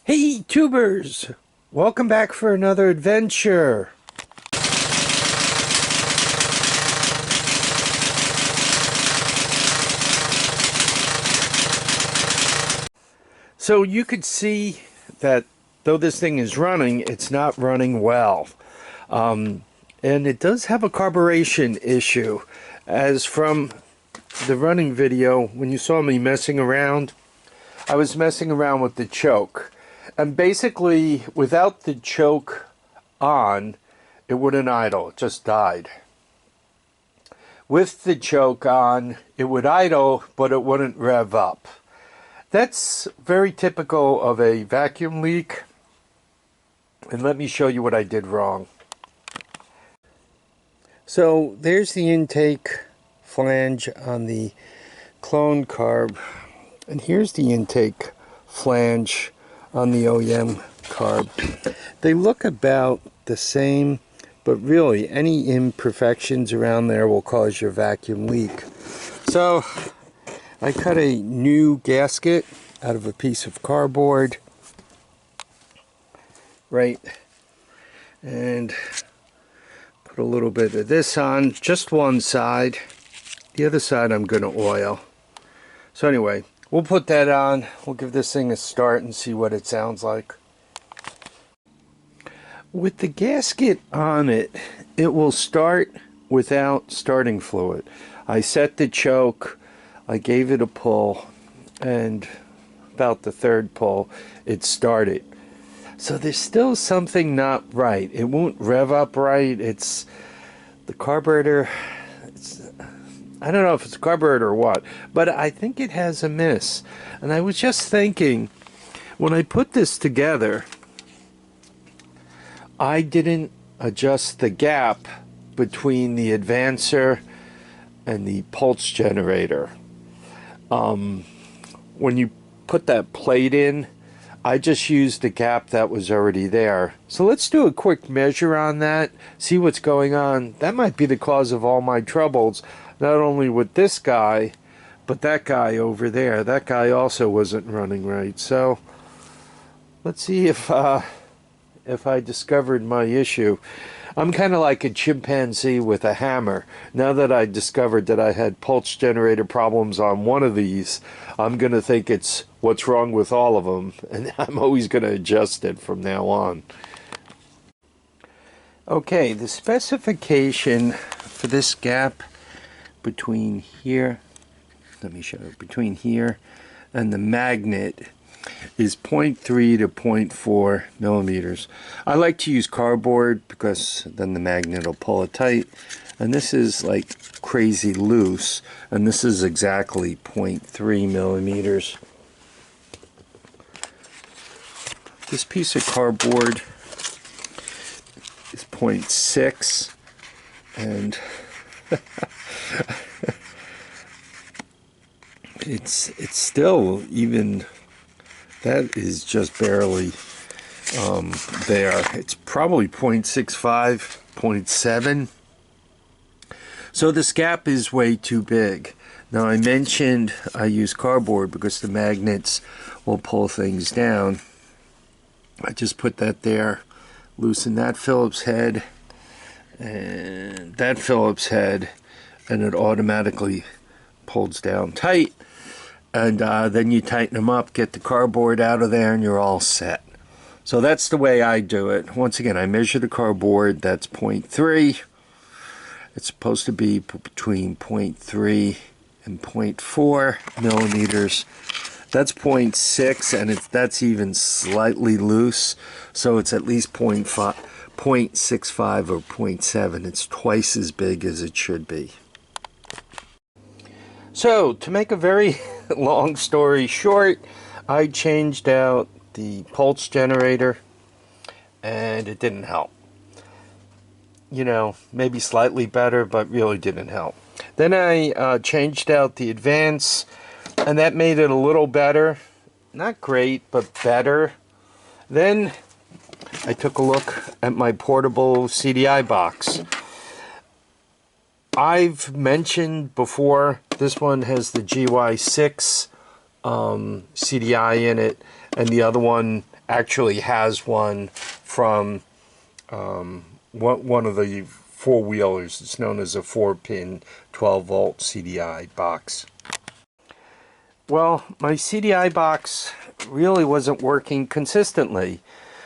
Hey tubers! Welcome back for another adventure. So you could see that though this thing is running, it's not running well. And it does have a carburation issue. As from the running video, when you saw me messing around, I was messing around with the choke. And basically, without the choke on, it wouldn't idle. It just died. With the choke on, it would idle, but it wouldn't rev up. That's very typical of a vacuum leak. And let me show you what I did wrong. So there's the intake flange on the clone carb. And here's the intake flange on the OEM carb. They look about the same, but really any imperfections around there will cause your vacuum leak. So I cut a new gasket out of a piece of cardboard, right, and put a little bit of this on, just one side. The other side I'm going to oil. So anyway, we'll put that on. We'll give this thing a start and see what it sounds like. With the gasket on it, it will start without starting fluid. I set the choke, I gave it a pull, and about the third pull, it started. So there's still something not right. It won't rev up right. It's the carburetor. I don't know if it's a carburetor or what, but I think it has a miss. And I was just thinking, when I put this together, I didn't adjust the gap between the advancer and the pulse generator. When you put that plate in, I just used the gap that was already there. So let's do a quick measure on that, see what's going on. That might be the cause of all my troubles, not only with this guy, but that guy over there. That guy also wasn't running right. So let's see if I discovered my issue. I'm kind of like a chimpanzee with a hammer. Now that I discovered that I had pulse generator problems on one of these, I'm going to think it's what's wrong with all of them, and I'm always going to adjust it from now on. Okay, the specification for this gap between here, let me show you, between here and the magnet is 0.3 to 0.4 millimeters. I like to use cardboard because then the magnet will pull it tight, and this is like crazy loose, and this is exactly 0.3 millimeters. This piece of cardboard is 0.6, and it's still even. That is just barely there. It's probably 0.65, 0.7. So this gap is way too big. Now I mentioned I use cardboard because the magnets will pull things down. I just put that there, loosen that Phillips head and that Phillips head, and it automatically pulls down tight. And then you tighten them up, get the cardboard out of there, and you're all set. So that's the way I do it. Once again, I measure the cardboard. That's 0.3. It's supposed to be between 0.3 and 0.4 millimeters. That's 0.6, and that's even slightly loose. So it's at least 0.65 or 0.7. It's twice as big as it should be. So, to make a very long story short, I changed out the pulse generator, and it didn't help. You know, maybe slightly better, but really didn't help. Then I changed out the advance, and that made it a little better. Not great, but better. Then I took a look at my portable CDI box. I've mentioned before, this one has the GY6 CDI in it, and the other one actually has one from one of the four-wheelers. It's known as a 4-pin 12-volt CDI box. Well, my CDI box really wasn't working consistently.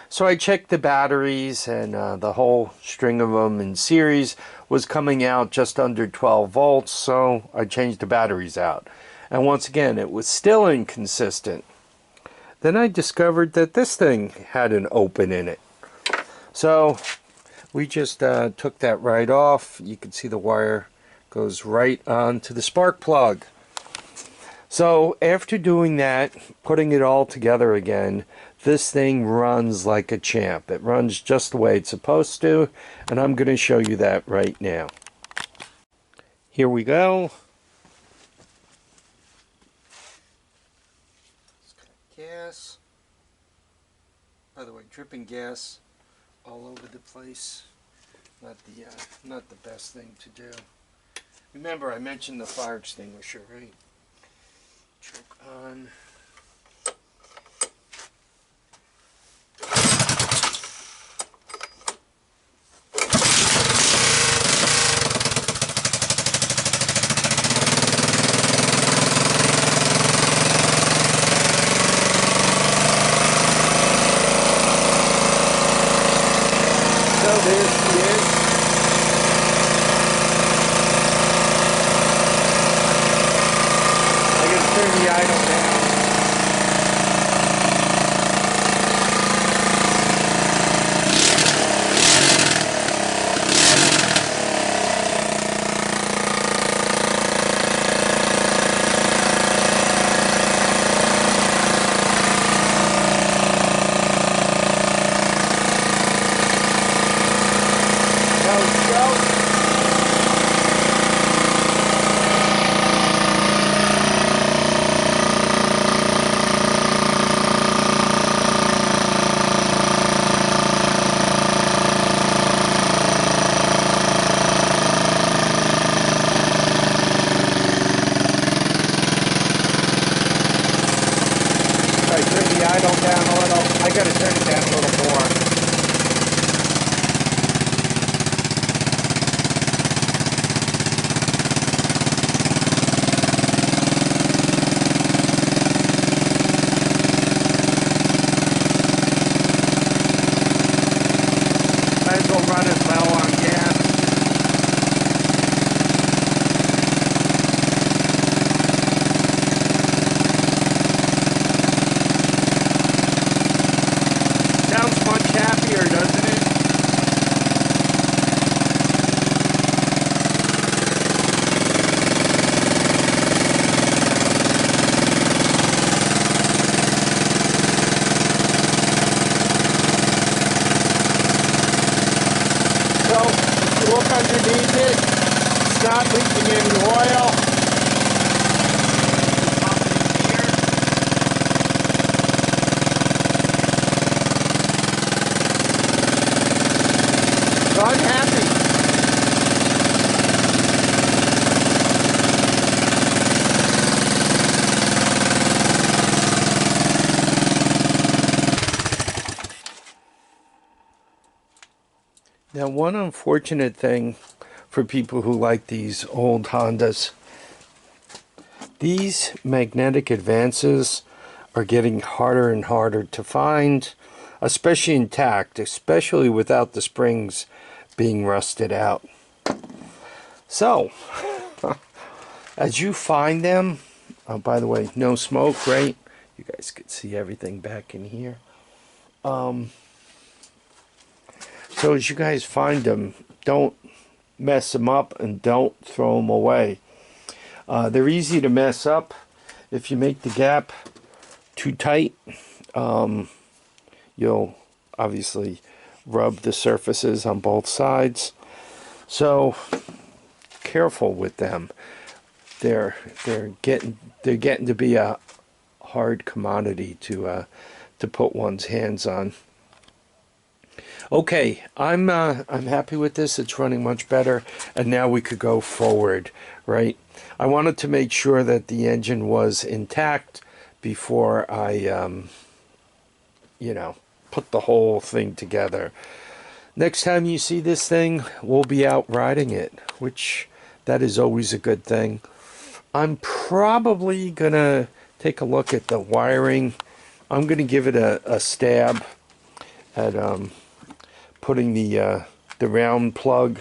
So I checked the batteries, and the whole string of them in series was coming out just under 12 volts, so I changed the batteries out. And once again, it was still inconsistent. Then I discovered that this thing had an open in it. So we just took that right off. You can see the wire goes right onto the spark plug. So after doing that, putting it all together again, this thing runs like a champ. It runs just the way it's supposed to, and I'm going to show you that right now. Here we go. Gas. By the way, dripping gas all over the place. Not the best thing to do. Remember, I mentioned the fire extinguisher, right? Choke on. So there she is. I gotta turn the idle down. I gotta turn it down a little more. Might as well run it low on gas. Sounds much happier, doesn't it? So, if you look underneath it, it's not leaking any oil. So I'm happy. Now, one unfortunate thing for people who like these old Hondas, these magnetic advances are getting harder and harder to find, especially intact, especially without the springs being rusted out. So, as you find them, oh, by the way, no smoke, right? You guys can see everything back in here. So as you guys find them, don't mess them up and don't throw them away. They're easy to mess up. If you make the gap too tight, you'll obviously rub the surfaces on both sides. So careful with them. They're getting to be a hard commodity to put one's hands on. Okay, I'm happy with this. It's running much better, and now we could go forward, right? I wanted to make sure that the engine was intact before I you know, put the whole thing together. Next time you see this thing, we'll be out riding it, which that is always a good thing. I'm probably gonna take a look at the wiring. I'm gonna give it a stab at putting the round plug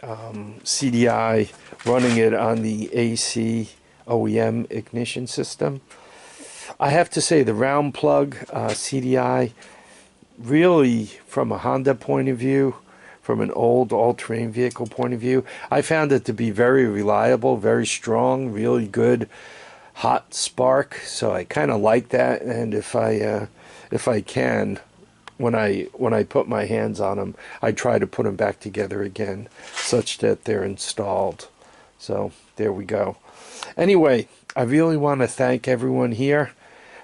CDI, running it on the AC OEM ignition system. I have to say the round plug CDI, really from a Honda point of view, from an old all-terrain vehicle point of view, I found it to be very reliable, very strong, really good hot spark. So I kind of like that, and if I can, when I put my hands on them, I try to put them back together again, such that they're installed. So there we go. Anyway, I really want to thank everyone here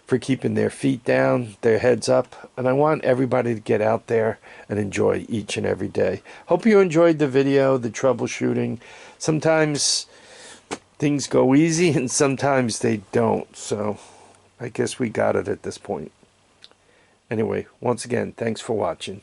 for keeping their feet down, their heads up, and I want everybody to get out there and enjoy each and every day. Hope you enjoyed the video, the troubleshooting. Sometimes things go easy and sometimes they don't, so I guess we got it at this point. Anyway, once again, thanks for watching.